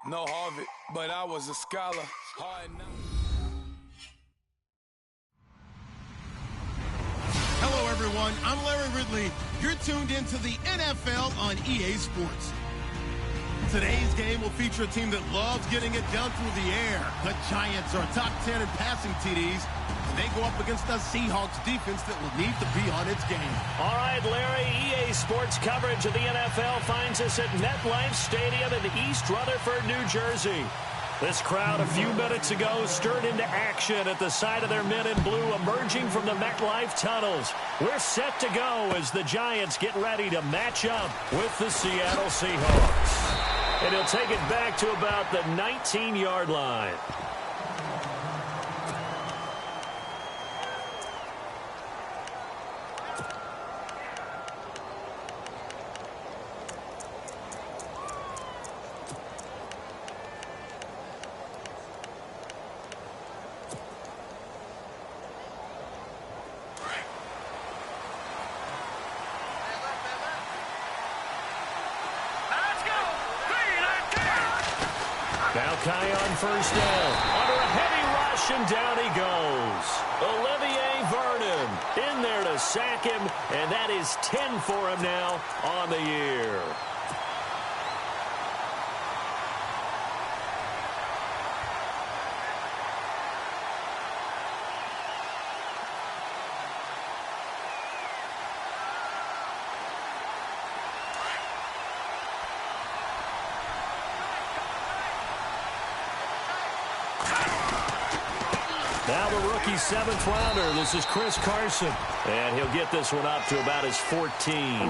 No Harvard, but I was a scholar. Hard enough. Hello, everyone. I'm Larry Ridley. You're tuned into the NFL on EA Sports. Today's game will feature a team that loves getting it done through the air. The Giants are top 10 in passing TDs, and they go up against the Seahawks defense that will need to be on its game. All right, Larry, EA Sports coverage of the NFL finds us at MetLife Stadium in East Rutherford, New Jersey. This crowd a few minutes ago stirred into action at the side of their men in blue emerging from the MetLife tunnels. We're set to go as the Giants get ready to match up with the Seattle Seahawks. And he'll take it back to about the 19-yard line. Now Kai on first down. Under a heavy rush, and down he goes. Olivier Vernon in there to sack him, and that is 10 for him now on the year. Now the rookie seventh rounder. This is Chris Carson. And he'll get this one up to about his 14.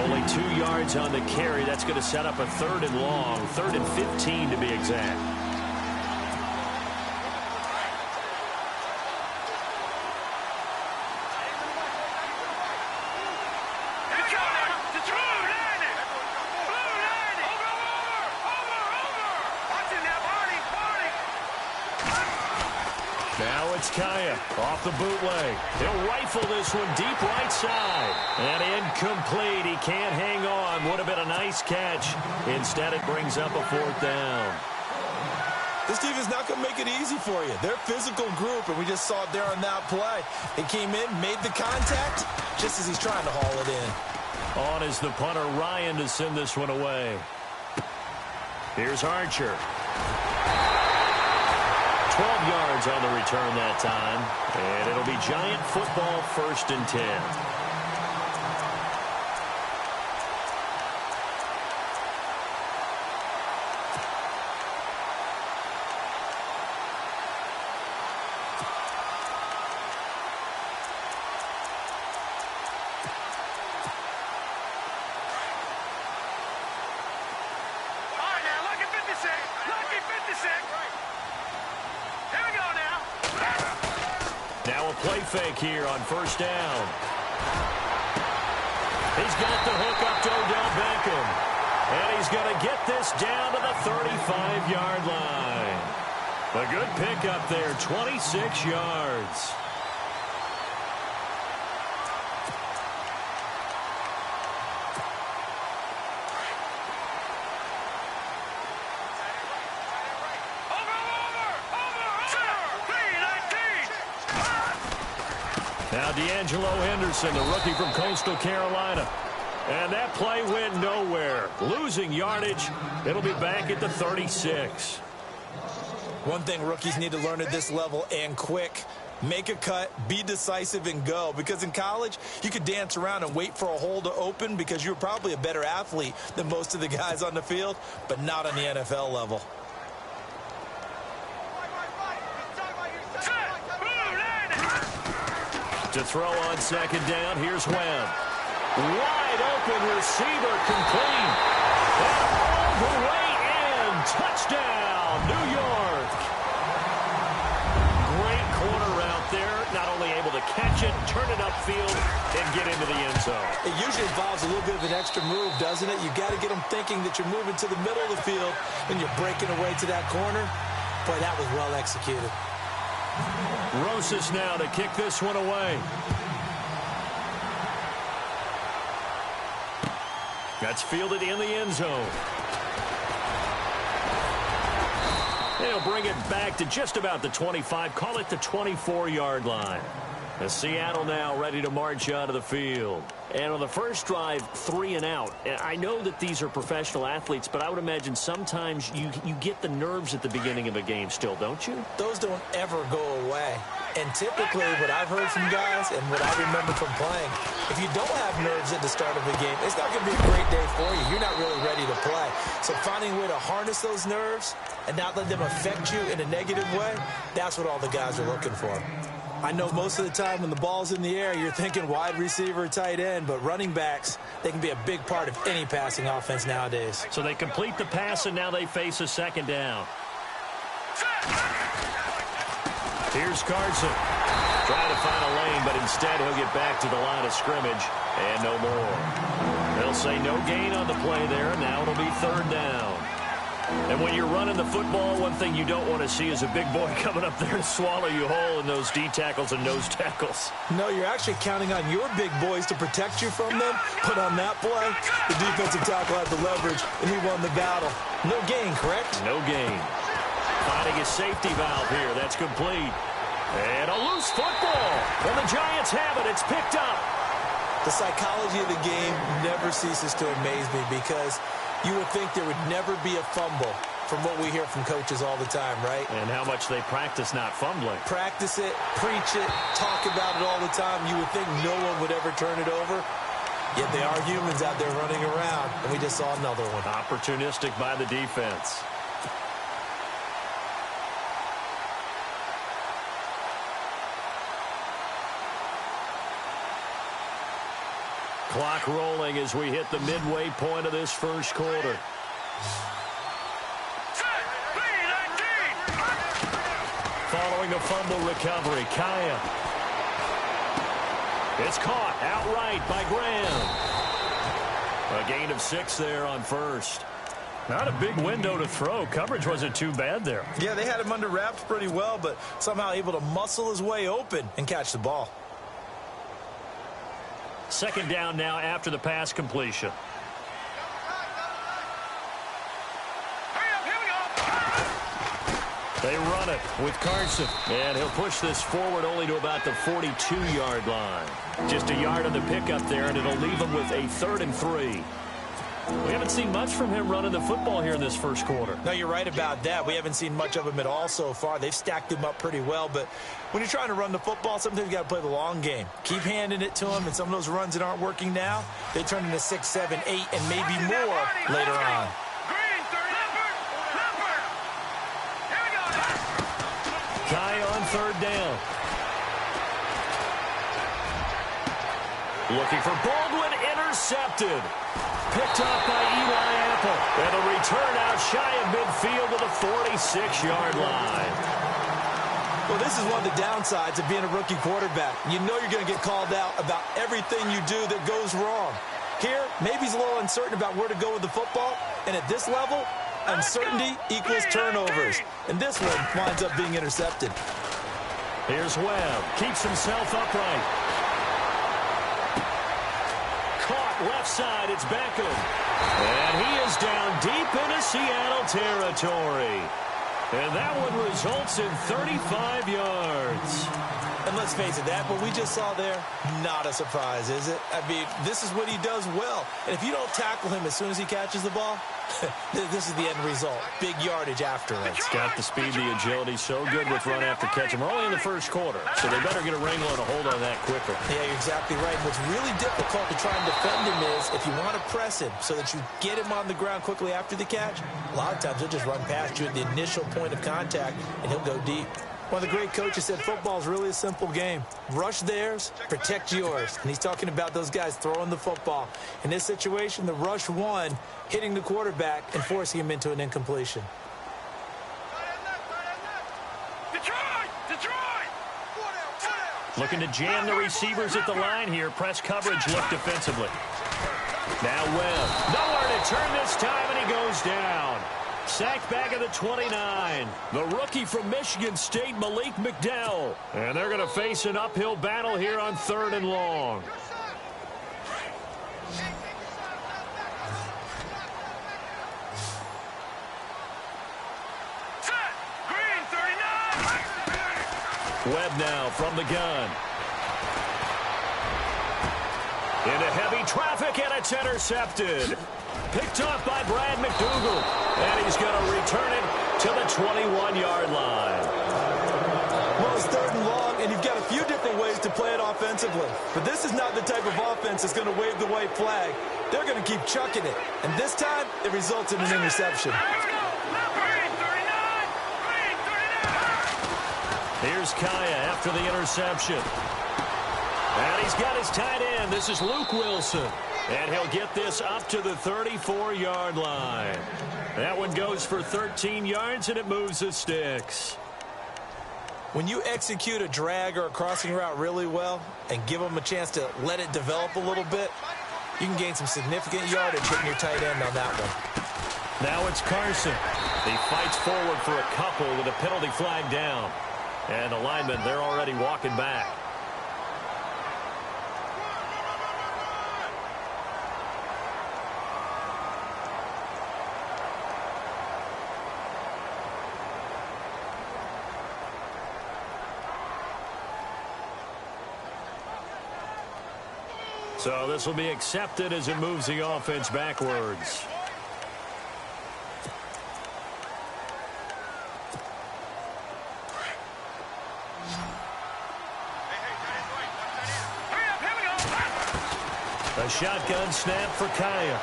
Only 2 yards on the carry. That's going to set up a 3rd and long. 3rd and 15 to be exact. Now it's Kaya off the bootleg. He'll rifle this one deep right side. And incomplete. He can't hang on. Would have been a nice catch. Instead, it brings up a 4th down. This defense is not going to make it easy for you. They're a physical group, and we just saw it there on that play. He came in, made the contact, just as he's trying to haul it in. On is the punter, Ryan, to send this one away. Here's Archer. 12 yards on the return that time. And it'll be Giant football, 1st and 10. Now a play fake here on 1st down. He's got the hook up to Odell Beckham. And he's going to get this down to the 35-yard line. A good pickup there, 26 yards. Now D'Angelo Henderson, the rookie from Coastal Carolina. And that play went nowhere. Losing yardage. It'll be back at the 36. One thing rookies need to learn at this level, and quick. Make a cut, be decisive, and go. Because in college, you could dance around and wait for a hole to open because you're probably a better athlete than most of the guys on the field, but not on the NFL level. To throw on 2nd down, here's Webb. Wide open receiver, complete. And all the way in. Touchdown, New York. Great corner route there. Not only able to catch it, turn it upfield, and get into the end zone. It usually involves a little bit of an extra move, doesn't it? You got to get them thinking that you're moving to the middle of the field and you're breaking away to that corner. Boy, that was well executed. Rosas now to kick this one away. That's fielded in the end zone. they'll bring it back to just about the 25. Call it the 24-yard line. The Seattle now ready to march out of the field. And on the first drive, 3 and out. I know that these are professional athletes, but I would imagine sometimes you get the nerves at the beginning of a game still, don't you? Those don't ever go away. And typically what I've heard from guys and what I remember from playing, if you don't have nerves at the start of a game, it's not going to be a great day for you. You're not really ready to play. So finding a way to harness those nerves and not let them affect you in a negative way, that's what all the guys are looking for. I know most of the time when the ball's in the air, you're thinking wide receiver, tight end, but running backs, they can be a big part of any passing offense nowadays. So they complete the pass, and now they face a second down. Here's Carson. Trying to find a lane, but instead he'll get back to the line of scrimmage, and no more. They'll say no gain on the play there, and now it'll be third down. And when you're running the football, one thing you don't want to see is a big boy coming up there and swallow you whole in those D tackles and nose tackles. No, you're actually counting on your big boys to protect you from them. But on that play, the defensive tackle had the leverage, and he won the battle. No gain, correct? No gain. Finding his safety valve here. That's complete. And a loose football. And the Giants have it. It's picked up. The psychology of the game never ceases to amaze me because you would think there would never be a fumble from what we hear from coaches all the time, right? And how much they practice not fumbling. Practice it, preach it, talk about it all the time. You would think no one would ever turn it over. Yet they are humans out there running around, and we just saw another one. Opportunistic by the defense. Clock rolling as we hit the midway point of this first quarter. Following a fumble recovery, Kaya. It's caught outright by Graham. A gain of 6 there on first. Not a big window to throw. Coverage wasn't too bad there. Yeah, they had him under wraps pretty well, but somehow able to muscle his way open and catch the ball. Second down now after the pass completion. They run it with Carson. And he'll push this forward only to about the 42-yard line. Just a yard on the pickup there, and it'll leave him with a 3rd and 3. We haven't seen much from him running the football here in this first quarter. No, you're right about that. We haven't seen much of him at all so far. They've stacked him up pretty well, but when you're trying to run the football, sometimes you got to play the long game. Keep handing it to him, and some of those runs that aren't working now, they turn into 6, 7, 8, and maybe more later on. Kai on 3rd down. Looking for Baldwin, intercepted. Picked up by Eli Apple. And a return out shy of midfield to the 46-yard line. Well, this is one of the downsides of being a rookie quarterback. You know you're going to get called out about everything you do that goes wrong. Here, maybe he's a little uncertain about where to go with the football. And at this level, uncertainty equals turnovers. And this one winds up being intercepted. Here's Webb. Keeps himself upright. Left side, it's Beckham. And he is down deep into Seattle territory. And that one results in 35 yards. And let's face it, that what we just saw there, not a surprise, is it? I mean, this is what he does well. And if you don't tackle him as soon as he catches the ball, this is the end result. Big yardage afterwards. Got the speed, the agility, so good with run after catch. And we're only in the first quarter, so they better get a wrangle and a hold on that quicker. Yeah, you're exactly right. What's really difficult to try and defend him is if you want to press him so that you get him on the ground quickly after the catch, a lot of times he'll just run past you at the initial point of contact, and he'll go deep. One of the great coaches said football is really a simple game. Rush theirs, protect yours. And he's talking about those guys throwing the football. In this situation, the rush won, hitting the quarterback and forcing him into an incompletion. Looking to jam the receivers at the line here. Press coverage look defensively. Now Webb. Nowhere to turn this time, and he goes down. Sacked back at the 29. The rookie from Michigan State, Malik McDowell. And they're going to face an uphill battle here on 3rd and long. Webb now from the gun. Into heavy traffic, and it's intercepted. Picked off by Brad McDougal. And he's going to return it to the 21-yard line. Well, it's 3rd and long, and you've got a few different ways to play it offensively. But this is not the type of offense that's going to wave the white flag. They're going to keep chucking it. And this time, it results in an interception. Here's Kaya after the interception. And he's got his tight end. This is Luke Wilson. And he'll get this up to the 34-yard line. That one goes for 13 yards, and it moves the sticks. When you execute a drag or a crossing route really well and give them a chance to let it develop a little bit, you can gain some significant yardage hitting your tight end on that one. Now it's Carson. He fights forward for a couple with a penalty flag down. And the linemen, they're already walking back. So this will be accepted as it moves the offense backwards. A shotgun snap for Kaya.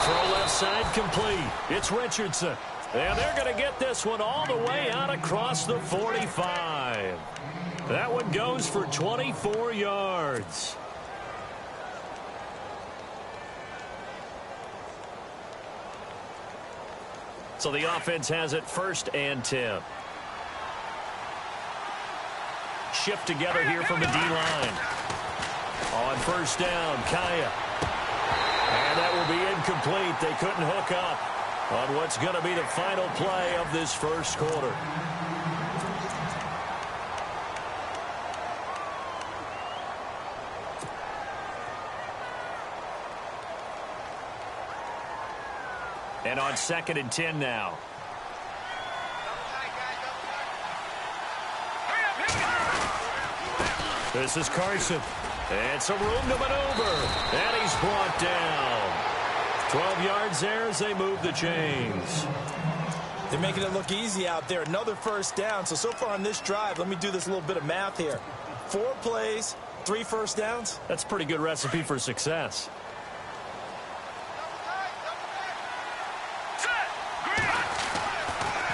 Throw left side complete. It's Richardson. And they're going to get this one all the way out across the 45. That one goes for 24 yards. So the offense has it 1st and 10. Shift together here from the D-line. On 1st down, Kaya. And that will be incomplete. They couldn't hook up on what's going to be the final play of this 1st quarter. And on 2nd and 10 now. This is Carson. And some room to maneuver. And he's brought down. 12 yards there as they move the chains. They're making it look easy out there. Another 1st down. So far on this drive, let me do this little bit of math here. 4 plays, 3 first downs. That's a pretty good recipe for success.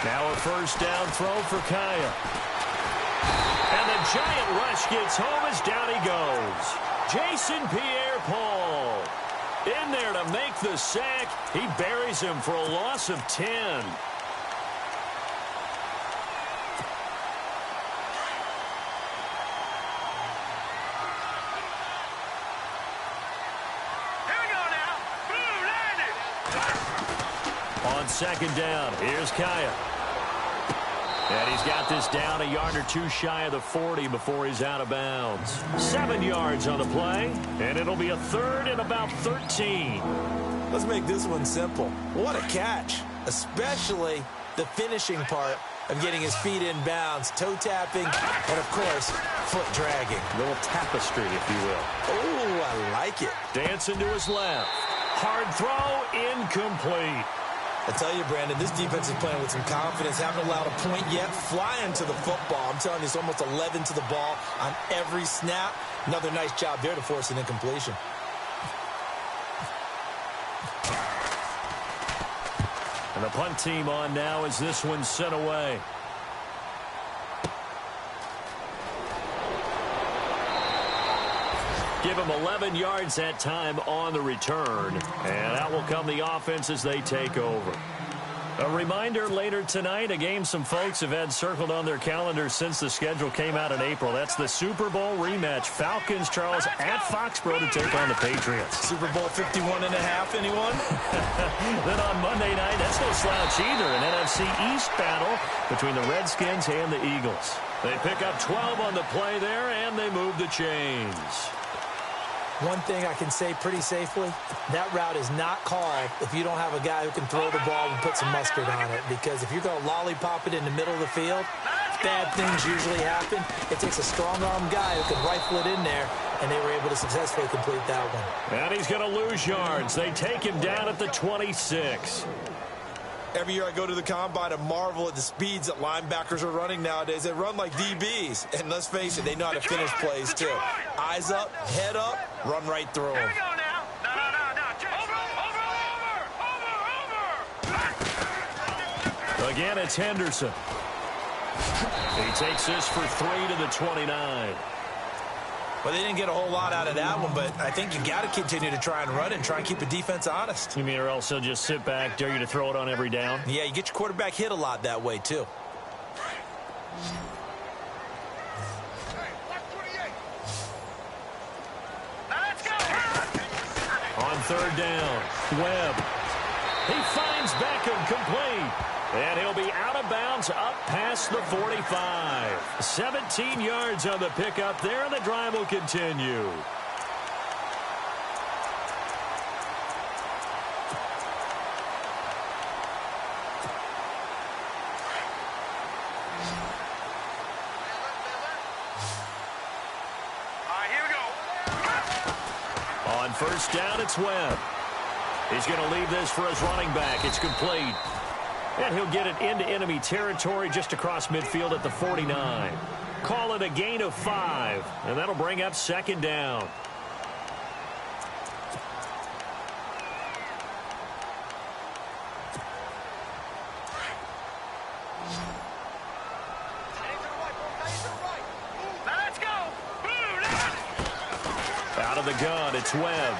Now a 1st down throw for Kaya. And the giant rush gets home as down he goes. Jason Pierre-Paul in there to make the sack. He buries him for a loss of 10. On 2nd down, here's Kaya. And he's got this down a yard or two shy of the 40 before he's out of bounds. 7 yards on the play, and it'll be a 3rd and about 13. Let's make this one simple. What a catch, especially the finishing part of getting his feet in bounds, toe tapping, and of course, foot dragging. A little tapestry, if you will. Oh, I like it. Dancing to his left. Hard throw, incomplete. I tell you, Brandon, this defense is playing with some confidence. Haven't allowed a point yet. Flying to the football. I'm telling you, it's almost 11 to the ball on every snap. Another nice job there to force an incompletion. And the punt team on now as this one's sent away. Give him 11 yards that time on the return. And that will come the offense as they take over. A reminder later tonight, a game some folks have had circled on their calendars since the schedule came out in April. That's the Super Bowl rematch. Falcons, Charles, at Foxborough to take on the Patriots. Super Bowl 51 and a half, anyone? Then on Monday night, that's no slouch either. An NFC East battle between the Redskins and the Eagles. They pick up 12 on the play there, and they move the chains. One thing I can say pretty safely, that route is not called if you don't have a guy who can throw the ball and put some mustard on it. Because if you're going to lollipop it in the middle of the field, bad things usually happen. It takes a strong-arm guy who can rifle it in there, and they were able to successfully complete that one. And he's going to lose yards. They take him down at the 26. Every year I go to the combine and marvel at the speeds that linebackers are running nowadays. They run like DBs. And let's face it, they know how to finish plays, too. Eyes up, head up, run right through them. Here we go now. No. Over. Again, it's Henderson. He takes this for 3 to the 29. Well, they didn't get a whole lot out of that one, but I think you got to continue to try and run it and try and keep the defense honest. You mean or else he'll just sit back, dare you to throw it on every down? Yeah, you get your quarterback hit a lot that way, too. Let's go. On third down, Webb. He finds Beckham complete. And he'll be out of bounds up past the 45. 17 yards on the pickup there, and the drive will continue. All right, here we go. On first down, it's Webb. He's going to leave this for his running back. It's complete. And he'll get it into enemy territory just across midfield at the 49. Call it a gain of 5, and that'll bring up second down. Let's go. Out of the gun, it's Webb.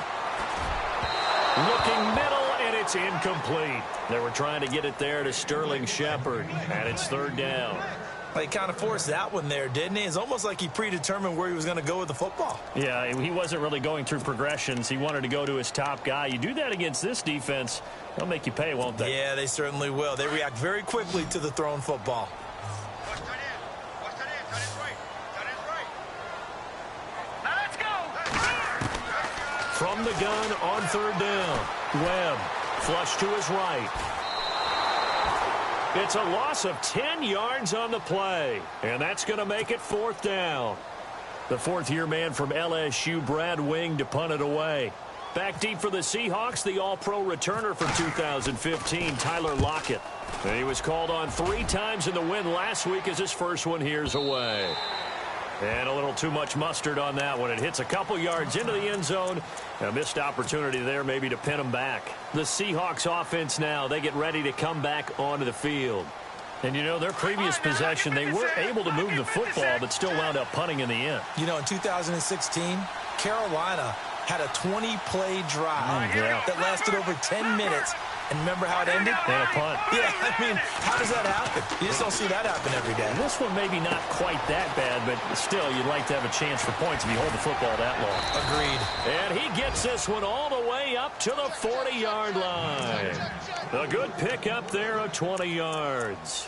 Looking middle, and it's incomplete. They were trying to get it there to Sterling Shepard, and it's third down. Well, he kind of forced that one there, didn't he? It's almost like he predetermined where he was going to go with the football. Yeah, he wasn't really going through progressions. He wanted to go to his top guy. You do that against this defense, they'll make you pay, won't they? Yeah, they certainly will. They react very quickly to the thrown football. Let's go. From the gun on third down, Webb flush to his right. It's a loss of 10 yards on the play, and that's going to make it fourth down. The fourth-year man from LSU, Brad Wing, to punt it away. Back deep for the Seahawks, the all-pro returner from 2015, Tyler Lockett. And he was called on 3 times in the win last week as his first one here's away. And a little too much mustard on that one. It hits a couple yards into the end zone. A missed opportunity there maybe to pin them back. The Seahawks offense now, they get ready to come back onto the field. And, you know, their previous possession, they were able to move the football but still wound up punting in the end. You know, in 2016, Carolina had a 20-play drive that lasted over 10 minutes. And remember how it ended? And a punt. Yeah, I mean, how does that happen? You just don't see that happen every day. This one maybe not quite that bad, but still, you'd like to have a chance for points if you hold the football that long. Agreed. And he gets this one all the way up to the 40-yard line. A good pickup there of 20 yards.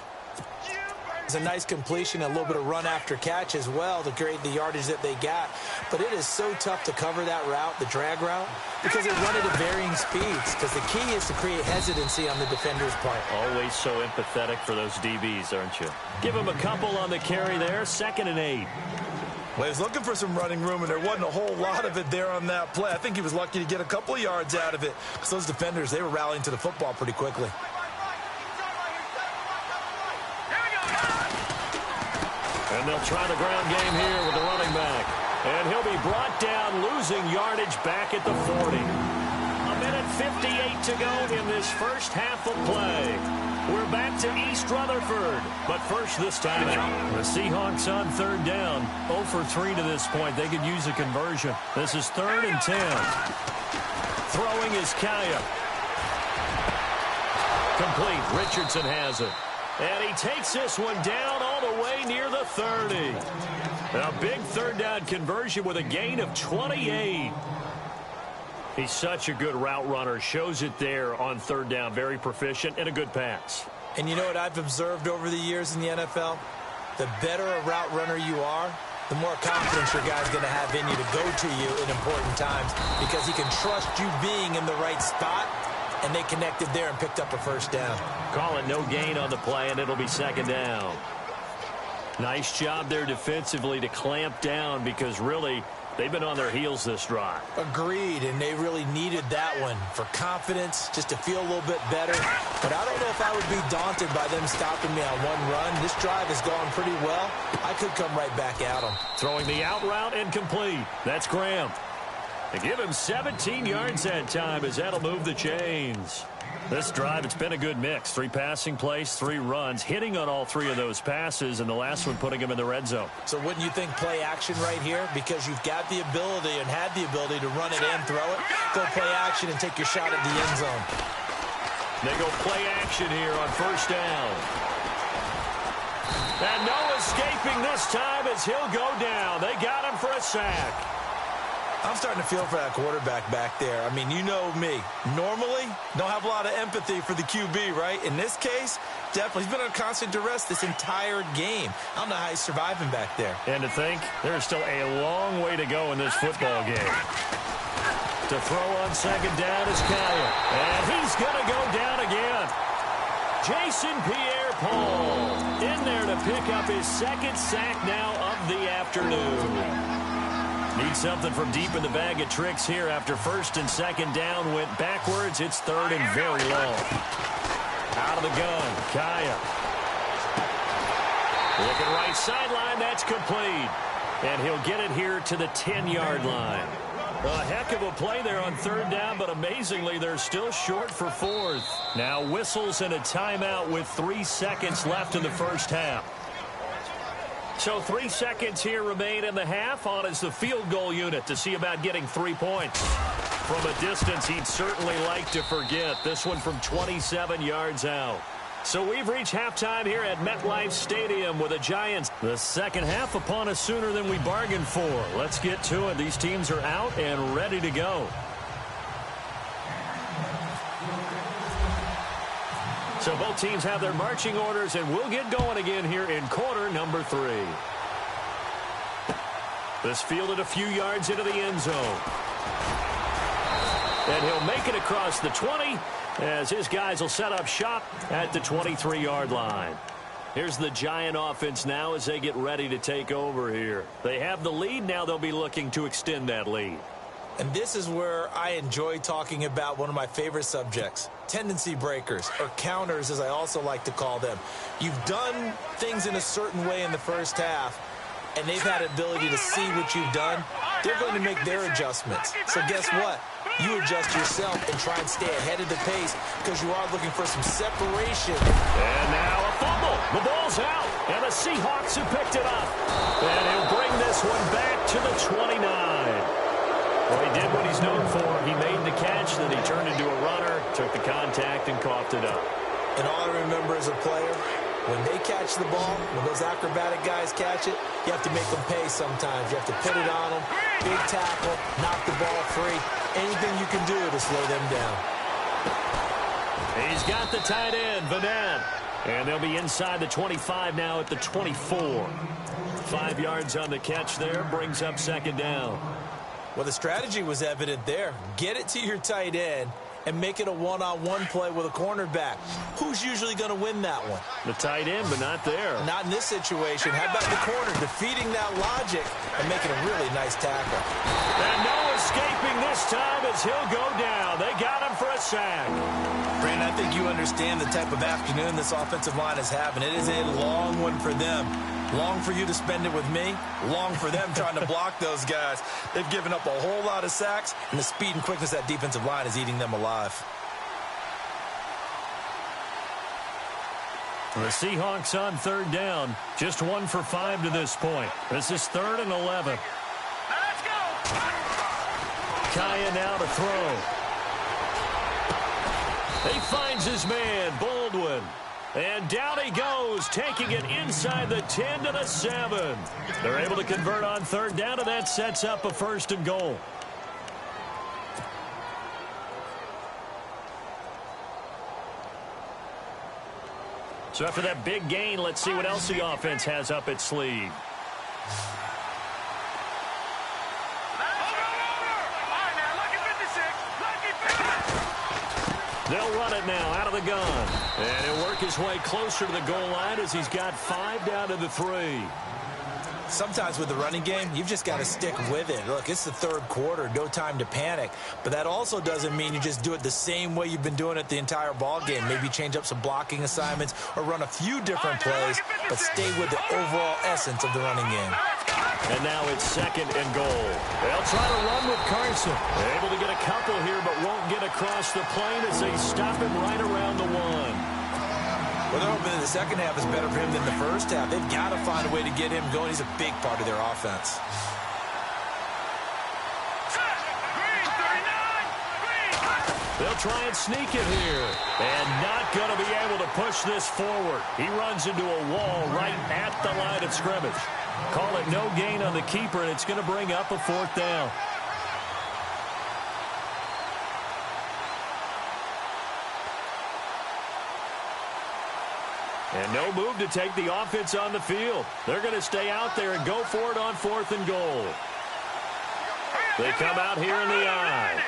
It's a nice completion, a little bit of run after catch as well to create the yardage that they got. But it is so tough to cover that route, the drag route, because they run it at varying speeds. Because the key is to create hesitancy on the defender's part. Always so empathetic for those DBs, aren't you? Give him a couple on the carry there, 2nd and 8. Well, he was looking for some running room, and there wasn't a whole lot of it there on that play. I think he was lucky to get a couple of yards out of it. Because those defenders, they were rallying to the football pretty quickly. And they'll try the ground game here with the running back. And he'll be brought down, losing yardage back at the 40. 1:58 to go in this first half of play. We're back to East Rutherford. But first this time, the Seahawks on third down. 0 for 3 to this point. They could use a conversion. This is 3rd and 10. Throwing is Kaya. Complete. Richardson has it. And he takes this one down all the way near the 30. A big third down conversion with a gain of 28. He's such a good route runner. Shows it there on third down. Very proficient and a good pass. And you know what I've observed over the years in the NFL? The better a route runner you are, the more confidence your guy's going to have in you to go to you in important times because he can trust you being in the right spot. And they connected there and picked up a first down. Call it no gain on the play, and it'll be 2nd down. Nice job there defensively to clamp down because really they've been on their heels this drive. Agreed, and they really needed that one for confidence, just to feel a little bit better. But I don't know if I would be daunted by them stopping me on one run. This drive has gone pretty well. I could come right back at them. Throwing the out route incomplete. That's Graham. They give him 17 yards that time as that'll move the chains. This drive, it's been a good mix. 3 passing plays, 3 runs, hitting on all 3 of those passes, and the last one putting him in the red zone. So wouldn't you think play action right here? Because you've got the ability and had the ability to run it and throw it. Go play action and take your shot at the end zone. They go play action here on first down. And no escaping this time as he'll go down. They got him for a sack. I'm starting to feel for that quarterback back there. I mean, you know me. Normally, don't have a lot of empathy for the QB, right? In this case, definitely. He's been under constant duress this entire game. I don't know how he's surviving back there. And to think, there's still a long way to go in this football game. To throw on second down is Kaya. And he's going to go down again. Jason Pierre-Paul in there to pick up his 2nd sack now of the afternoon. Need something from deep in the bag of tricks here after 1st and 2nd down went backwards. It's 3rd and very long. Out of the gun, Kaya. Looking right sideline, that's complete. And he'll get it here to the 10-yard line. A heck of a play there on 3rd down, but amazingly, they're still short for 4th. Now whistles and a timeout with 3 seconds left in the first half. So 3 seconds here remain in the half. On is the field goal unit to see about getting 3 points. From a distance, he'd certainly like to forget. This one from 27 yards out. So we've reached halftime here at MetLife Stadium with the Giants. The second half upon us sooner than we bargained for. Let's get to it. These teams are out and ready to go. So both teams have their marching orders, and we'll get going again here in quarter number 3. This fielded a few yards into the end zone. And he'll make it across the 20 as his guys will set up shop at the 23-yard line. Here's the Giant offense now as they get ready to take over here. They have the lead. Now they'll be looking to extend that lead. And this is where I enjoy talking about one of my favorite subjects, tendency breakers, or counters as I also like to call them. You've done things in a certain way in the first half, and they've had the ability to see what you've done. They're going to make their adjustments. So guess what? You adjust yourself and try and stay ahead of the pace because you are looking for some separation. And now a fumble. The ball's out, and the Seahawks have picked it up. And he'll bring this one back to the 29. Well, he did what he's known for. He made the catch, then he turned into a runner, took the contact, and coughed it up. And all I remember as a player, when they catch the ball, when those acrobatic guys catch it, you have to make them pay sometimes. You have to put it on them, big tackle, knock the ball free. Anything you can do to slow them down. He's got the tight end, Vanette. And they'll be inside the 25 now at the 24. 5 yards on the catch there, brings up 2nd down. Well, the strategy was evident there. Get it to your tight end and make it a one-on-one play with a cornerback. Who's usually going to win that one? The tight end, but not there. Not in this situation. How about the corner defeating that logic and making a really nice tackle? And no escaping this time as he'll go down. They got him for a sack. Brandon, I think you understand the type of afternoon this offensive line is having. It is a long one for them. Long for you to spend it with me. Long for them trying to block those guys. They've given up a whole lot of sacks, and the speed and quickness of that defensive line is eating them alive. The Seahawks on 3rd down. Just 1 for 5 to this point. This is 3rd and 11. Let's go! Kaya now to throw. He finds his man, Baldwin. And down he goes, taking it inside the 10 to the 7. They're able to convert on 3rd down, and that sets up a 1st and goal. So after that big gain, let's see what else the offense has up its sleeve. They'll run it now out of the gun. And he'll work his way closer to the goal line as he's got 5 down to the 3. Sometimes with the running game, you've just got to stick with it. Look, it's the third quarter, no time to panic. But that also doesn't mean you just do it the same way you've been doing it the entire ball game. Maybe change up some blocking assignments or run a few different plays, but stay with the overall essence of the running game. And now it's 2nd and goal. They'll try to run with Carson. Able to get a couple here, but won't get across the plane as they stop him right around the 1. Well, they're hoping that the second half is better for him than the first half. They've got to find a way to get him going. He's a big part of their offense. They'll try and sneak it here. And not going to be able to push this forward. He runs into a wall right at the line of scrimmage. Call it no gain on the keeper, and it's going to bring up a 4th down. And no move to take the offense on the field. They're going to stay out there and go for it on 4th and goal. They come out here in the eye.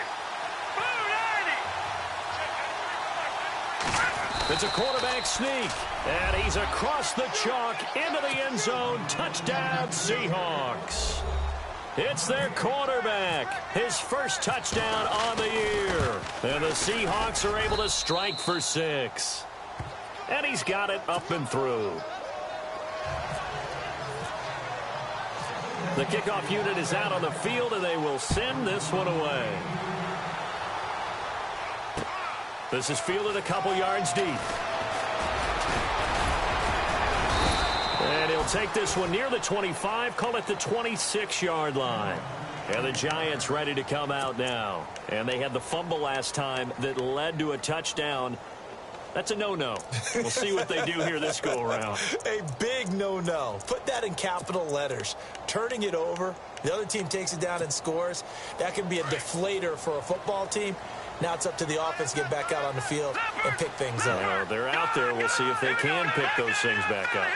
It's a quarterback sneak. And he's across the chalk into the end zone. Touchdown, Seahawks. It's their quarterback. His first touchdown on the year. And the Seahawks are able to strike for 6. And he's got it up and through. The kickoff unit is out on the field, and they will send this one away. This is fielded a couple yards deep. And he'll take this one near the 25, call it the 26-yard line. And the Giants ready to come out now. And they had the fumble last time that led to a touchdown. That's a no-no. We'll see what they do here this go-around. A big no-no. Put that in capital letters. Turning it over, the other team takes it down and scores. That can be a deflator for a football team. Now it's up to the offense to get back out on the field and pick things up. Well, they're out there. We'll see if they can pick those things back up.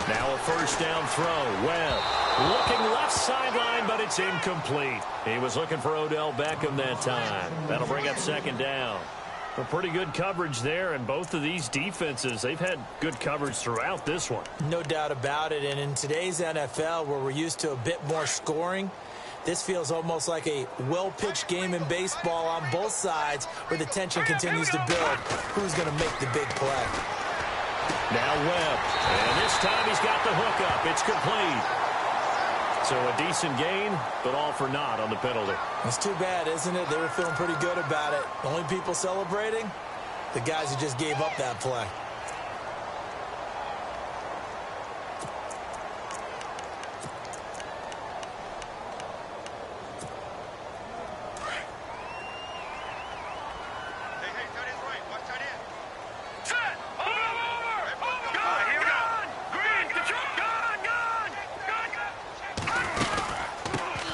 Now a first down throw. Webb looking left sideline, but it's incomplete. He was looking for Odell Beckham that time. That'll bring up 2nd down. Well, pretty good coverage there, and both of these defenses, they've had good coverage throughout this one. No doubt about it, and in today's NFL, where we're used to a bit more scoring, this feels almost like a well-pitched game in baseball on both sides where the tension continues to build. Who's going to make the big play? Now Webb, and this time he's got the hook up. It's complete. So a decent gain, but all for naught on the penalty. It's too bad, isn't it? They were feeling pretty good about it. The only people celebrating, the guys who just gave up that play.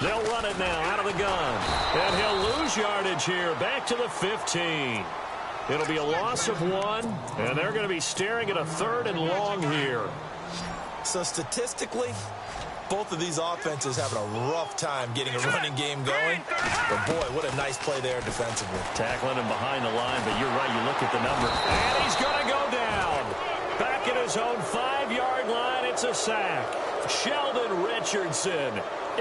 They'll run it now out of the gun. And he'll lose yardage here back to the 15. It'll be a loss of 1, and they're going to be staring at a 3rd and long here. So statistically, both of these offenses having a rough time getting a running game going. But boy, what a nice play there defensively. Tackling him behind the line, but you're right, you look at the number. And he's going to go down. Back at his own 5-yard line, it's a sack. Sheldon Richardson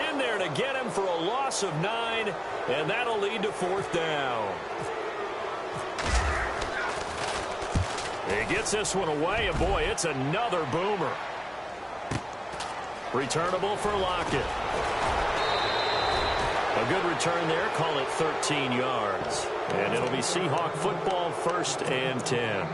in there to get him for a loss of 9, and that'll lead to 4th down. He gets this one away, and boy, it's another boomer. Returnable for Lockett. A good return there, call it 13 yards. And it'll be Seahawk football, 1st and 10.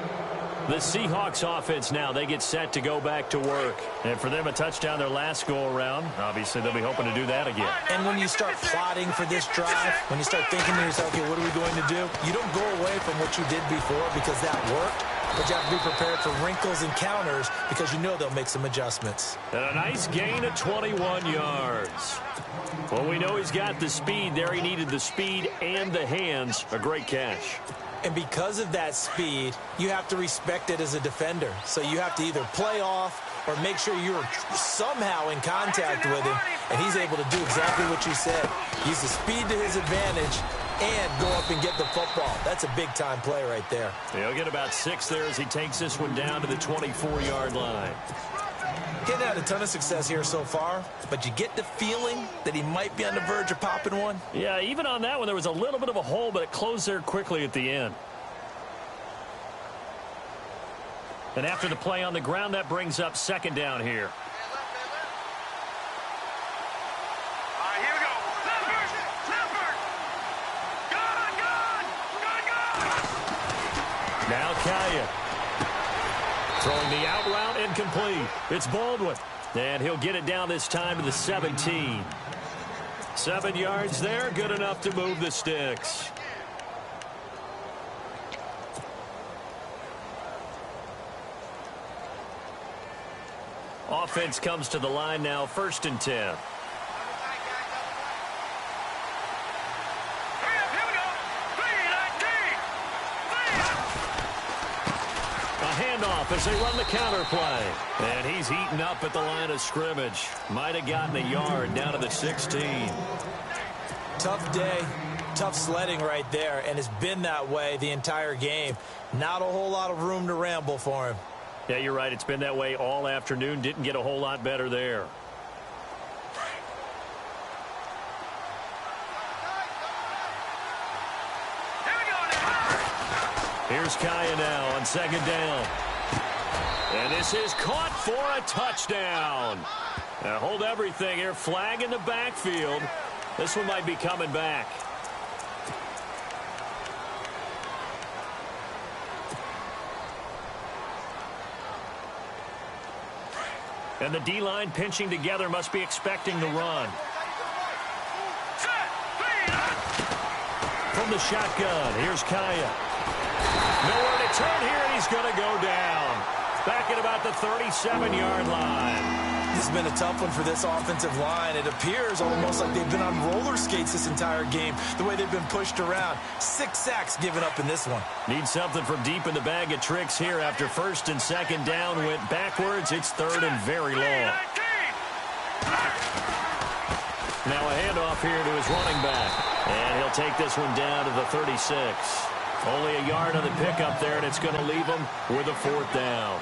The Seahawks offense now, they get set to go back to work. And for them, a touchdown their last go-around. Obviously, they'll be hoping to do that again. And when you start plotting for this drive, when you start thinking to yourself, okay, what are we going to do? You don't go away from what you did before because that worked. But you have to be prepared for wrinkles and counters because you know they'll make some adjustments. And a nice gain of 21 yards. Well, we know he's got the speed there. He needed the speed and the hands. A great catch. And because of that speed, you have to respect it as a defender. So you have to either play off or make sure you're somehow in contact with him, and he's able to do exactly what you said. Use the speed to his advantage and go up and get the football. That's a big-time play right there. He'll get about 6 there as he takes this one down to the 24-yard line. He hasn't had a ton of success here so far, but you get the feeling that he might be on the verge of popping one. Yeah, even on that one, there was a little bit of a hole, but it closed there quickly at the end. And after the play on the ground, that brings up 2nd down here. Here we go. Leopard. Gone. Now Kaya. Throwing the out route, incomplete. It's Baldwin. And he'll get it down this time to the 17. 7 yards there, good enough to move the sticks. Offense comes to the line now, 1st and 10. Handoff as they run the counter play. And he's eaten up at the line of scrimmage. Might have gotten a yard down to the 16. Tough day, tough sledding right there, and it's been that way the entire game. Not a whole lot of room to ramble for him. Yeah, you're right. It's been that way all afternoon. Didn't get a whole lot better there. Here's Kaya now on 2nd down. And this is caught for a touchdown. Now hold everything here. Flag in the backfield. This one might be coming back. And the D-line pinching together, must be expecting the run. From the shotgun, here's Kaya. Nowhere to turn here, and he's going to go down. Back at about the 37-yard line. This has been a tough one for this offensive line. It appears almost like they've been on roller skates this entire game, the way they've been pushed around. 6 sacks given up in this one. Need something from deep in the bag of tricks here. After 1st and 2nd down went backwards, it's 3rd and very long. Now a handoff here to his running back. And he'll take this one down to the 36. Only a yard on the pickup there, and it's going to leave him with a 4th down.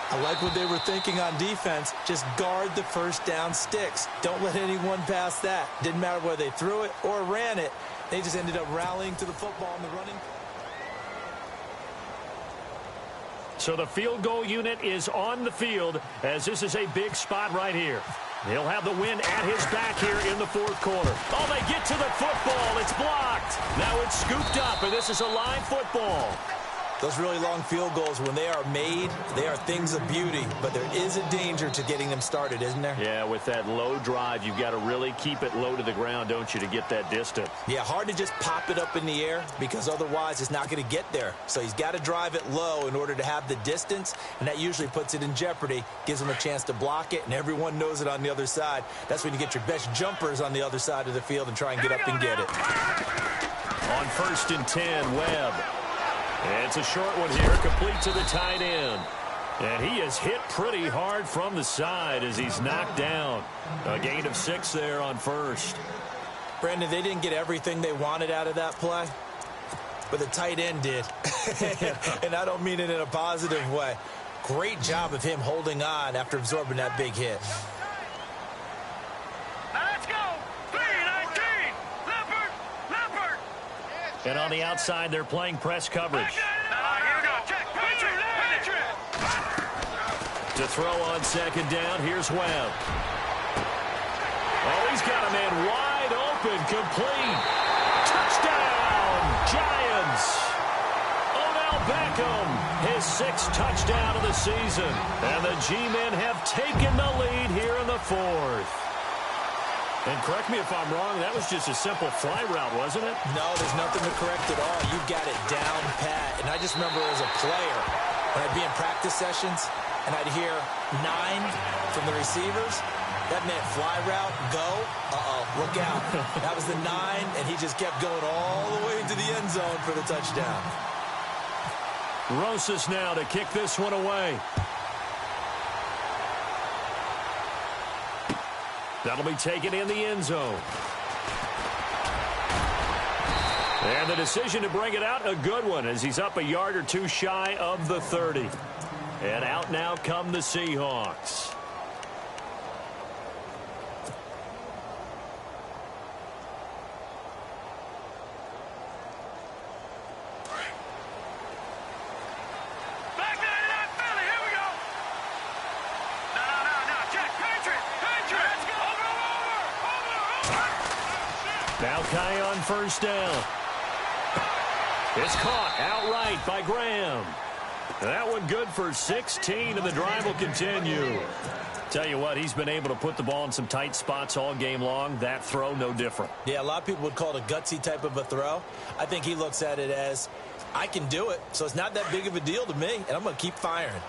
I like what they were thinking on defense. Just guard the 1st down sticks. Don't let anyone pass that. Didn't matter whether they threw it or ran it. They just ended up rallying to the football in the running. So the field goal unit is on the field, as this is a big spot right here. He'll have the win at his back here in the 4th quarter. Oh, they get to the football. It's blocked. Now it's scooped up, and this is a live football. Those really long field goals, when they are made, they are things of beauty. But there is a danger to getting them started, isn't there? Yeah, with that low drive, you've got to really keep it low to the ground, don't you, to get that distance. Yeah, hard to just pop it up in the air because otherwise it's not going to get there. So he's got to drive it low in order to have the distance, and that usually puts it in jeopardy, gives him a chance to block it, and everyone knows it on the other side. That's when you get your best jumpers on the other side of the field and try and get up and get it. On 1st and 10, Webb. It's a short one here, complete to the tight end. And he is hit pretty hard from the side as he's knocked down. A gain of 6 there on 1st. Brandon, they didn't get everything they wanted out of that play, but the tight end did. And I don't mean it in a positive way. Great job of him holding on after absorbing that big hit. Let's go. 3-19. Leopard. And on the outside, they're playing press coverage. Here we go. Check. Penetrate. To throw on 2nd down, here's Webb. Oh, he's got a man wide open, complete. Touchdown, Giants. Odell Beckham, his 6th touchdown of the season. And the G-men have taken the lead here in the 4th. And correct me if I'm wrong, that was just a simple fly route, wasn't it? No, there's nothing to correct at all. You've got it down pat. And I just remember as a player, when I'd be in practice sessions, and I'd hear 9 from the receivers, that meant fly route, go, look out. That was the 9, and he just kept going all the way into the end zone for the touchdown. Rosas now to kick this one away. That'll be taken in the end zone. And the decision to bring it out, a good one, as he's up a yard or two shy of the 30. And out now come the Seahawks. Now Kai on first down. It's caught outright by Graham. That one good for 16, and the drive will continue. Tell you what, he's been able to put the ball in some tight spots all game long. That throw, no different. Yeah, a lot of people would call it a gutsy type of a throw. I think he looks at it as, I can do it, so it's not that big of a deal to me, and I'm going to keep firing.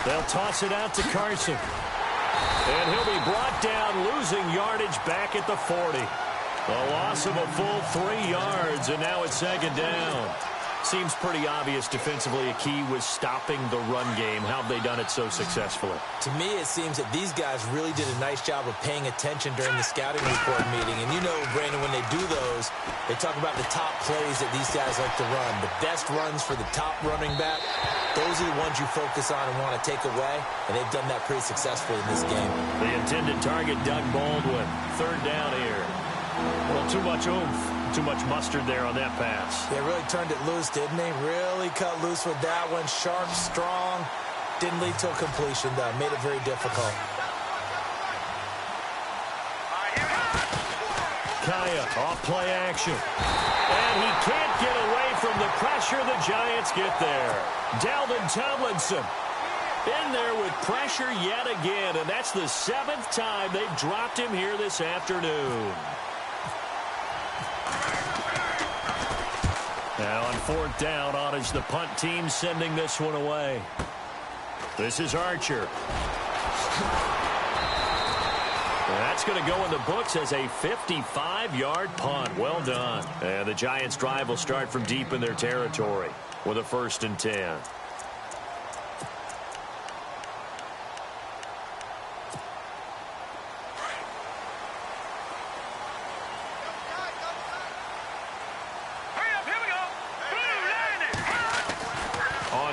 They'll toss it out to Carson. And he'll be brought down, losing yardage back at the 40. A loss of a full 3 yards, and now it's second down. Seems pretty obvious defensively a key was stopping the run game. How have they done it so successfully? To me, it seems that these guys really did a nice job of paying attention during the scouting report meeting. And you know, Brandon, when they do those, they talk about the top plays that these guys like to run. The best runs for the top running back, those are the ones you focus on and want to take away. And they've done that pretty successfully in this game. The intended target, Doug Baldwin. Third down here. Well, too much oomph. Too much mustard there on that pass. They really turned it loose, didn't they? Really cut loose with that one. Sharp, strong. Didn't lead to a completion, though. Made it very difficult. Kaya off play action. And he can't get away from the pressure. The Giants get there. Dalvin Tomlinson in there with pressure yet again. And that's the 7th time they've dropped him here this afternoon. Now on 4th down, on is the punt team sending this one away. This is Archer. That's going to go in the books as a 55-yard punt. Well done. And the Giants' drive will start from deep in their territory with a 1st and 10.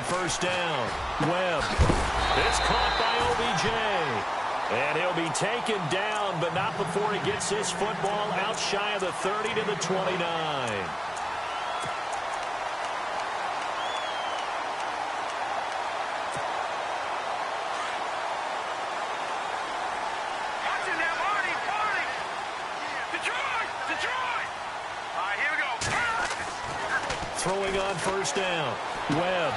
First down. Webb. It's caught by OBJ. And he'll be taken down, but not before he gets his football out shy of the 30 to the 29. Detroit! All right, here we go. Throwing on first down. Webb.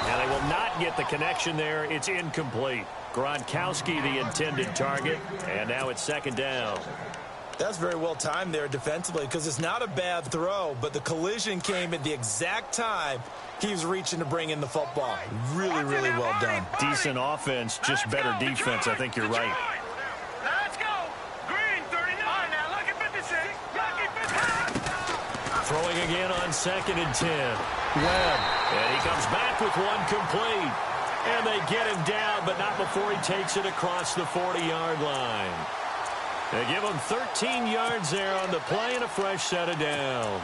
And they will not get the connection there. It's incomplete. Gronkowski, the intended target. And now it's 2nd down. That's very well timed there defensively because it's not a bad throw, but the collision came at the exact time he was reaching to bring in the football. Really, really well done. Decent offense, just better defense. I think you're right. Let's go. Green 39. Now look at 56. Lucky 56. Throwing again on 2nd and 10. Webb. And he comes back with one complete. And they get him down, but not before he takes it across the 40-yard line. They give him 13 yards there on the play and a fresh set of downs.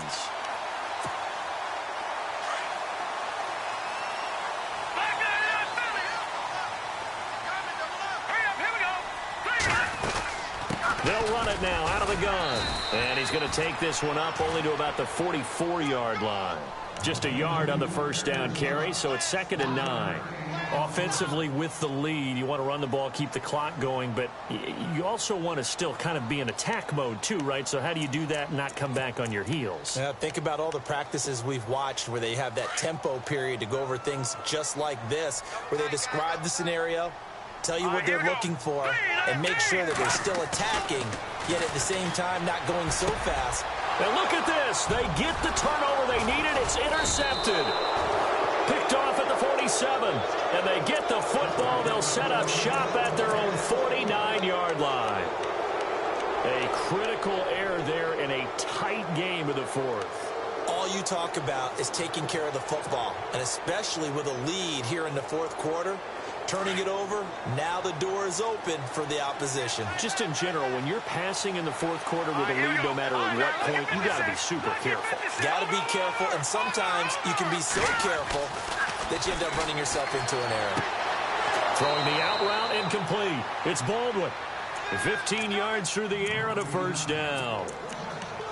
They'll run it now out of the gun. And he's going to take this one up only to about the 44-yard line. Just a yard on the first down carry, so it's 2nd and 9. Offensively with the lead, you want to run the ball, keep the clock going, but you also want to still kind of be in attack mode too, right? So how do you do that and not come back on your heels? Yeah, think about all the practices we've watched where they have that tempo period to go over things just like this, where they describe the scenario, tell you what they're looking for, and make sure that they're still attacking, yet at the same time not going so fast. And look at this. They get the turnover they needed. It's intercepted. Picked off at the 47. And they get the football. They'll set up shop at their own 49-yard line. A critical error there in a tight game of the 4th. All you talk about is taking care of the football, and especially with a lead here in the fourth quarter, turning it over, now the door is open for the opposition. Just in general, when you're passing in the fourth quarter with a lead, no matter at what point, you got to be super careful. Got to be careful, and sometimes you can be so careful that you end up running yourself into an error. Throwing the out route incomplete. It's Baldwin. 15 yards through the air and a first down.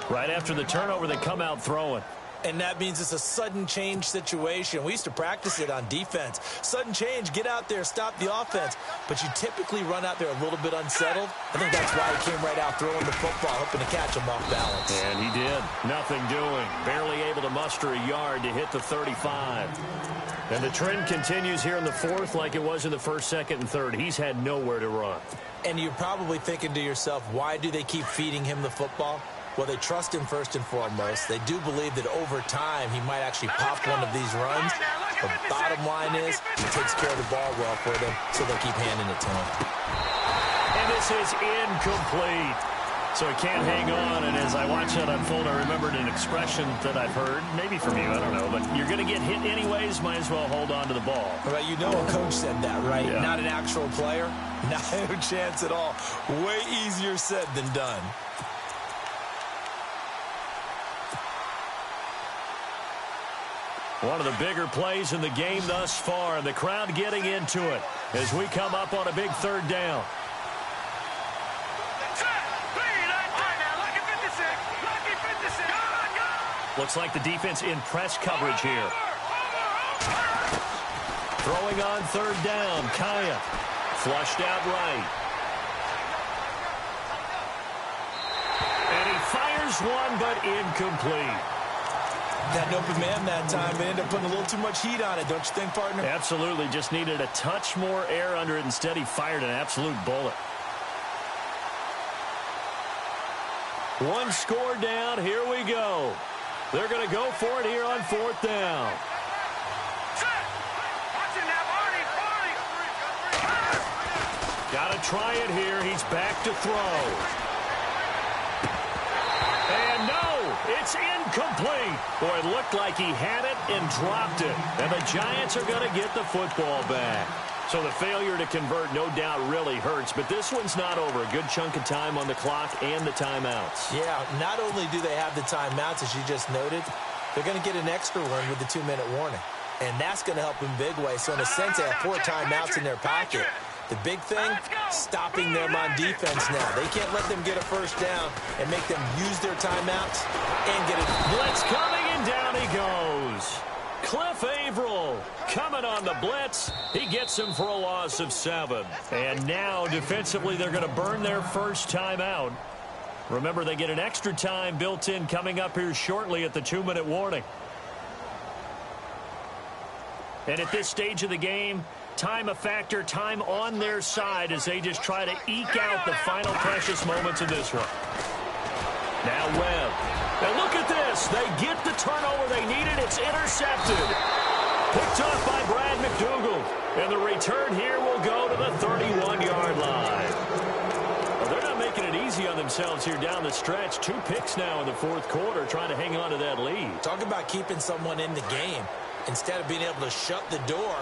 Right after the turnover, they come out throwing. And that means it's a sudden change situation. We used to practice it on defense. Sudden change, get out there, stop the offense. But you typically run out there a little bit unsettled. I think that's why he came right out throwing the football, hoping to catch him off balance. And he did. Nothing doing. Barely able to muster a yard to hit the 35. And the trend continues here in the fourth like it was in the first, second, and third. He's had nowhere to run. And you're probably thinking to yourself, why do they keep feeding him the football? Well, they trust him first and foremost. They do believe that over time he might actually pop one of these runs. But bottom line is he takes care of the ball well for them, so they'll keep handing it to him. And this is incomplete. So he can't hang on, and as I watch that unfold, I remembered an expression that I've heard, maybe from you, I don't know, but you're going to get hit anyways, might as well hold on to the ball. Right, you know a coach said that, right? Yeah. Not an actual player. Not a chance at all. Way easier said than done. One of the bigger plays in the game thus far, and the crowd getting into it as we come up on a big third down. Looks like the defense in press coverage here. Throwing on third down, Kaya. Flushed out right. And he fires one, but incomplete. Had an open man that time, but ended up putting a little too much heat on it, don't you think, partner? Absolutely. Just needed a touch more air under it. Instead, he fired an absolute bullet. One score down. Here we go. They're going to go for it here on fourth down. Got to try it here. He's back to throw. And no, it's incomplete. Boy, it looked like he had it and dropped it. And the Giants are going to get the football back. So the failure to convert, no doubt, really hurts. But this one's not over. A good chunk of time on the clock and the timeouts. Yeah, not only do they have the timeouts, as you just noted, they're going to get an extra one with the 2-minute warning. And that's going to help in big way. So in a sense, they have 4 timeouts in their pocket. The big thing, stopping them on defense now. They can't let them get a first down and make them use their timeouts and get it. Blitz coming, and down he goes. Cliff Averill coming on the blitz. He gets him for a loss of 7. And now, defensively, they're going to burn their first timeout. Remember, they get an extra time built in coming up here shortly at the 2-minute warning. And at this stage of the game, time a factor, time on their side as they just try to eke out the final precious moments of this one. Now Webb. And look at this. They get the turnover they needed. It's intercepted. Picked off by Brad McDougald. And the return here will go to the 31-yard line. Well, they're not making it easy on themselves here down the stretch. 2 picks now in the fourth quarter trying to hang on to that lead. Talk about keeping someone in the game. Instead of being able to shut the door,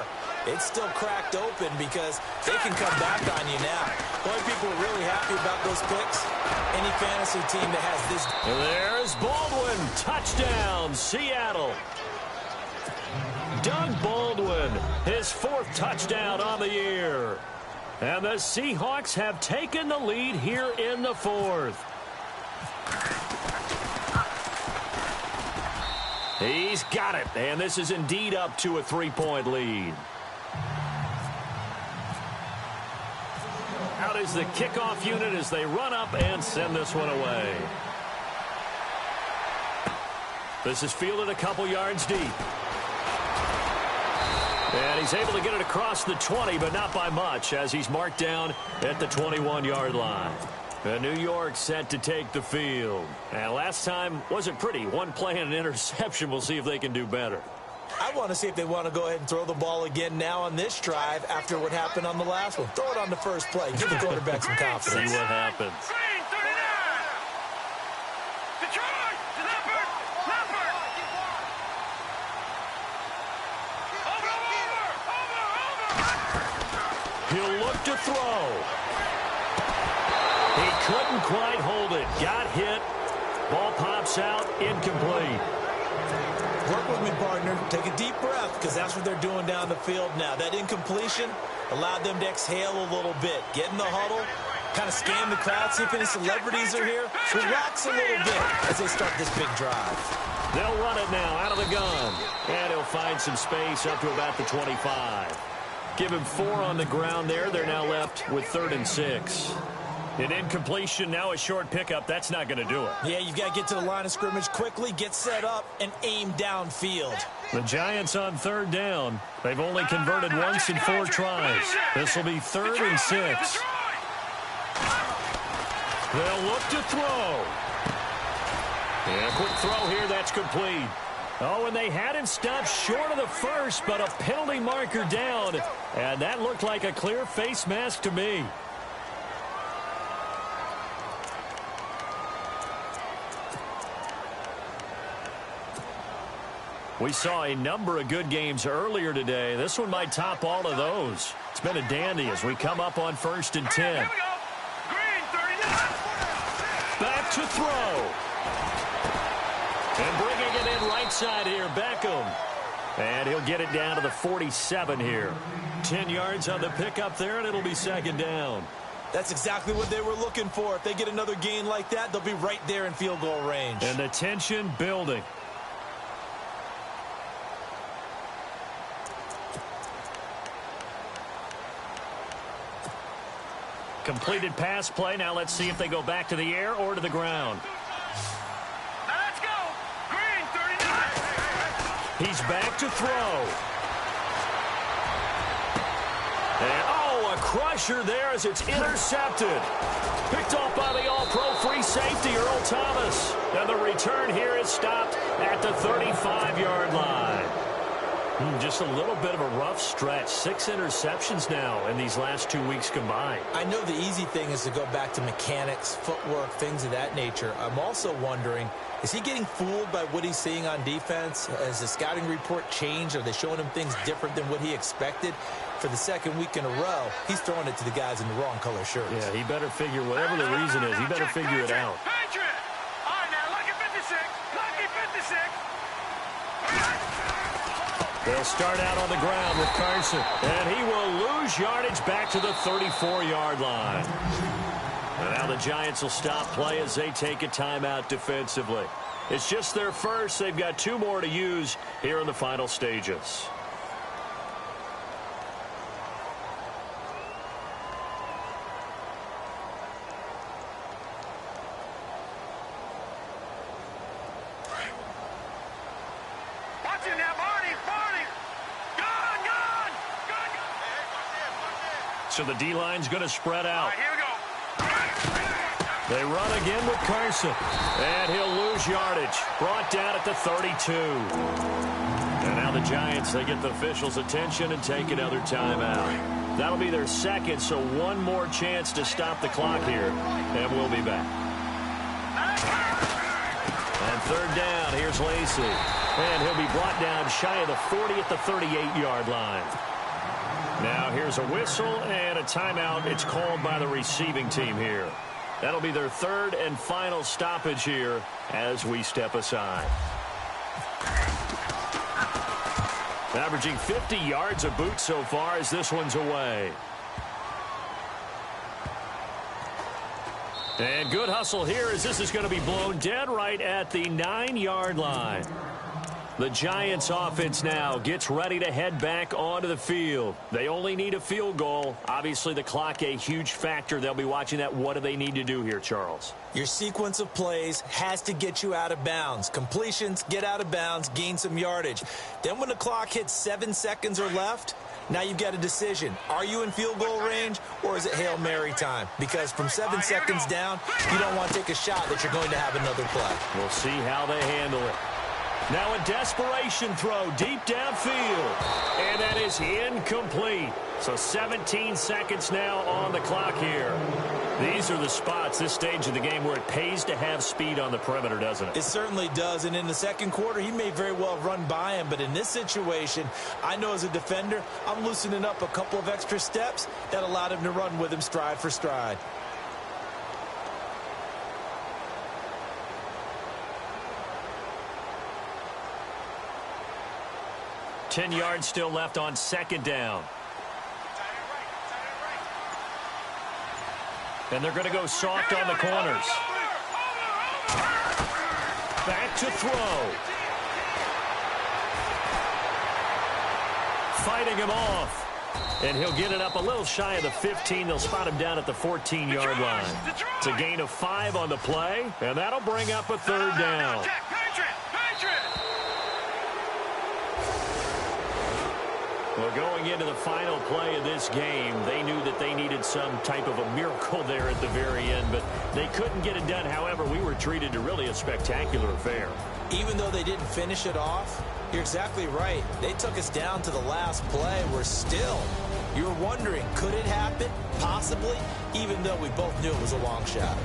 it's still cracked open because they can come back on you now. Boy, people are really happy about those picks. Any fantasy team that has this. And there's Baldwin. Touchdown, Seattle. Doug Baldwin, his 4th touchdown on the year. And the Seahawks have taken the lead here in the 4th. He's got it, and this is indeed up to a 3-point lead. Out is the kickoff unit as they run up and send this one away. This is fielded a couple yards deep. And he's able to get it across the 20, but not by much, as he's marked down at the 21-yard line. And New York set to take the field. And last time wasn't pretty. One play and an interception. We'll see if they can do better. I want to see if they want to go ahead and throw the ball again now on this drive after what happened on the last one. Throw it on the first play. Give the quarterback some confidence. See what happens. throw. He couldn't quite hold it. Got hit. Ball pops out. Incomplete. Work with me, partner. Take a deep breath, because that's what they're doing down the field now. That incompletion allowed them to exhale a little bit. Get in the huddle, kind of scan the crowd, see if any celebrities are here. Relax a little bit as they start this big drive. They'll run it now out of the gun. And he'll find some space up to about the 25. Give him 4 on the ground there. They're now left with 3rd and 6. An incompletion, now a short pickup. That's not going to do it. Yeah, you've got to get to the line of scrimmage quickly, get set up, and aim downfield. The Giants on 3rd down. They've only converted once in 4 tries. This will be 3rd and 6. They'll look to throw. And a quick throw here, that's complete. Oh, and they had him stopped short of the first, but a penalty marker down. And that looked like a clear face mask to me. We saw a number of good games earlier today. This one might top all of those. It's been a dandy as we come up on 1st and 10. Back to throw. And bringing it in right side here, Beckham. And he'll get it down to the 47 here. 10 yards on the pickup there, and it'll be 2nd down. That's exactly what they were looking for. If they get another gain like that, they'll be right there in field goal range. And the tension building. Completed pass play. Now let's see if they go back to the air or to the ground. Now let's go. Green, 39. He's back to throw. And, oh, a crusher there as it's intercepted. Picked off by the all-pro free safety, Earl Thomas. And the return here is stopped at the 35-yard line. Just a little bit of a rough stretch. 6 interceptions now in these last 2 weeks combined. I know the easy thing is to go back to mechanics, footwork, things of that nature. I'm also wondering, is he getting fooled by what he's seeing on defense? Has the scouting report changed? Are they showing him things different than what he expected? For the 2nd week in a row, he's throwing it to the guys in the wrong color shirts. Yeah, he better figure, whatever the reason is, he better figure it out. Patriot. All right, now, lucky 56. Lucky 56. They'll start out on the ground with Carson. And he will lose yardage back to the 34-yard line. And now the Giants will stop play as they take a timeout defensively. It's just their first. They've got 2 more to use here in the final stages. So the D-line's going to spread out. All right, here we go. They run again with Carson. And he'll lose yardage. Brought down at the 32. And now the Giants, they get the officials' attention and take another timeout. That'll be their 2nd, so 1 more chance to stop the clock here. And we'll be back. And 3rd down, here's Lacey. And he'll be brought down shy of the 40 at the 38-yard line. Now here's a whistle and a timeout. It's called by the receiving team here. That'll be their 3rd and final stoppage here as we step aside. Averaging 50 yards a boot so far as this one's away. And good hustle here as this is going to be blown dead right at the 9-yard line. The Giants offense now gets ready to head back onto the field. They only need a field goal. Obviously, the clock a huge factor. They'll be watching that. What do they need to do here, Charles? Your sequence of plays has to get you out of bounds. Completions, get out of bounds, gain some yardage. Then when the clock hits 7 seconds or left, now you've got a decision. Are you in field goal range or is it Hail Mary time? Because from 7 seconds down, you don't want to take a shot that you're going to have another play. We'll see how they handle it. Now a desperation throw deep downfield. And that is incomplete. So 17 seconds now on the clock here. These are the spots, this stage of the game, where it pays to have speed on the perimeter, doesn't it? It certainly does, and in the second quarter, he may very well run by him, but in this situation, I know as a defender, I'm loosening up a couple of extra steps that allowed him to run with him stride for stride. Ten yards still left on second down. And they're going to go soft on the corners. Back to throw. Fighting him off. And he'll get it up a little shy of the 15. They'll spot him down at the 14-yard line. It's a gain of 5 on the play, and that'll bring up a third down. Well, going into the final play of this game, they knew that they needed some type of a miracle there at the very end, but they couldn't get it done. However, we were treated to really a spectacular affair. Even though they didn't finish it off, you're exactly right. They took us down to the last play. You're wondering, could it happen? Possibly, even though we both knew it was a long shot.